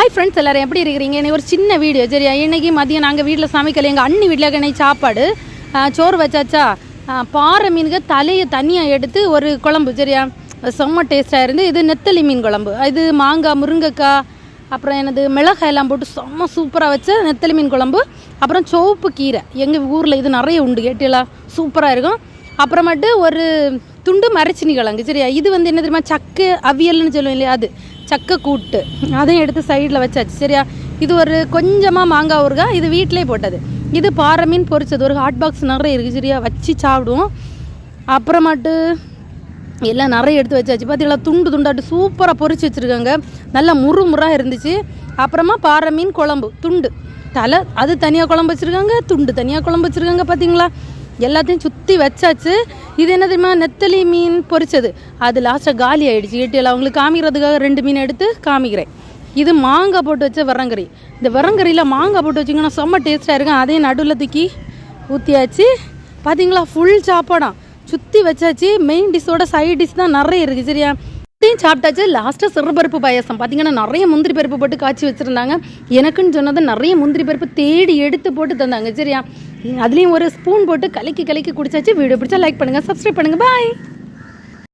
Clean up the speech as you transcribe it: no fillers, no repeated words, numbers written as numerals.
Hi friends, எல்லோரும் எப்படி இருக்கிறீங்க? இன்னைக்கு ஒரு சின்ன வீடியோ சரியா. இன்றைக்கி மதியம் நாங்கள் வீட்டில் சமைக்கல, எங்கள் அண்ணி வீட்டில் இன்னைக்கு சாப்பாடு சோறு வச்சாச்சா. பாறை மீனுக்கு தலையை தனியாக எடுத்து ஒரு குழம்பு சரியா, செம்ம டேஸ்ட்டாக இருந்து. இது நெத்தலி மீன் குழம்பு. இது மாங்காய், முருங்கைக்காய், அப்புறம் எனது மிளகாய் எல்லாம் போட்டு செம்ம சூப்பராக வச்ச நெத்தலி மீன் குழம்பு. அப்புறம் சோப்பு கீரை, எங்கள் ஊரில் இது நிறைய உண்டு கேட்டீங்களா, சூப்பராக இருக்கும். அப்புறமேட்டு ஒரு துண்டு மரச்சினி கிழங்கு சரியா. இது வந்து என்ன தெரியுமா, சக்கு அவியல்னு சொல்லுவோம் இல்லையா, அது சக்கை கூட்டு, அதையும் எடுத்து சைடில் வச்சாச்சு சரியா. இது ஒரு கொஞ்சமாக மாங்காய் ஊறுகாய், இது வீட்டிலே போட்டது. இது பாறை மீன் பொரிச்சது, ஒரு ஹாட் பாக்ஸ் நிறைய இருக்குது சரியா, வச்சு சாப்பிடுவோம். அப்புறமாட்டு எல்லாம் நிறைய எடுத்து வச்சாச்சு. பார்த்தீங்களா, துண்டு துண்டாட்டு சூப்பராக பொரிச்சு வச்சுருக்காங்க, நல்லா முறுமுறாக இருந்துச்சு. அப்புறமா பாறை மீன் குழம்பு, துண்டு தலை அது தனியாக குழம்பு வச்சுருக்காங்க, துண்டு தனியாக குழம்பு வச்சுருக்காங்க. பார்த்தீங்களா, எல்லாத்தையும் சுற்றி வச்சாச்சு. இது என்ன தெரியுமா, நெத்தலி மீன் பொரிச்சது, அது லாஸ்ட்டாக காலி ஆகிடுச்சு கேட்டியெல்லாம். அவங்களுக்கு காமிக்கிறதுக்காக 2 மீன் எடுத்து காமிக்கிறேன். இது மாங்காய் போட்டு வச்ச வரங்கறி. இந்த வரங்கறியில் மாங்காய் போட்டு வச்சிங்கன்னா செம்ம டேஸ்ட்டாக இருக்கும். அதையும் நடுவில் தூக்கி ஊற்றியாச்சு. பார்த்தீங்களா, ஃபுல் சாப்பாடாம் சுற்றி வச்சாச்சு. மெயின் டிஷ்ஷோட சைட் டிஷ் தான் நிறைய இருக்குது சரியா. இதையும் சாப்பிட்டாச்சு. லாஸ்ட்டாக சிறுபருப்பு பாயாசம் பார்த்தீங்கன்னா நிறைய முந்திரி பருப்பு போட்டு காய்ச்சி வச்சுருந்தாங்க. எனக்குன்னு சொன்னது நிறைய முந்திரி பருப்பு தேடி எடுத்து போட்டு தந்தாங்க சரியா. அதுலேயும் ஒரு ஸ்பூன் போட்டு கலக்கி குடிச்சாச்சு. வீடியோ பிடிச்சா லைக் பண்ணுங்கள், சப்ஸ்கிரைப் பண்ணுங்கள். பாய்.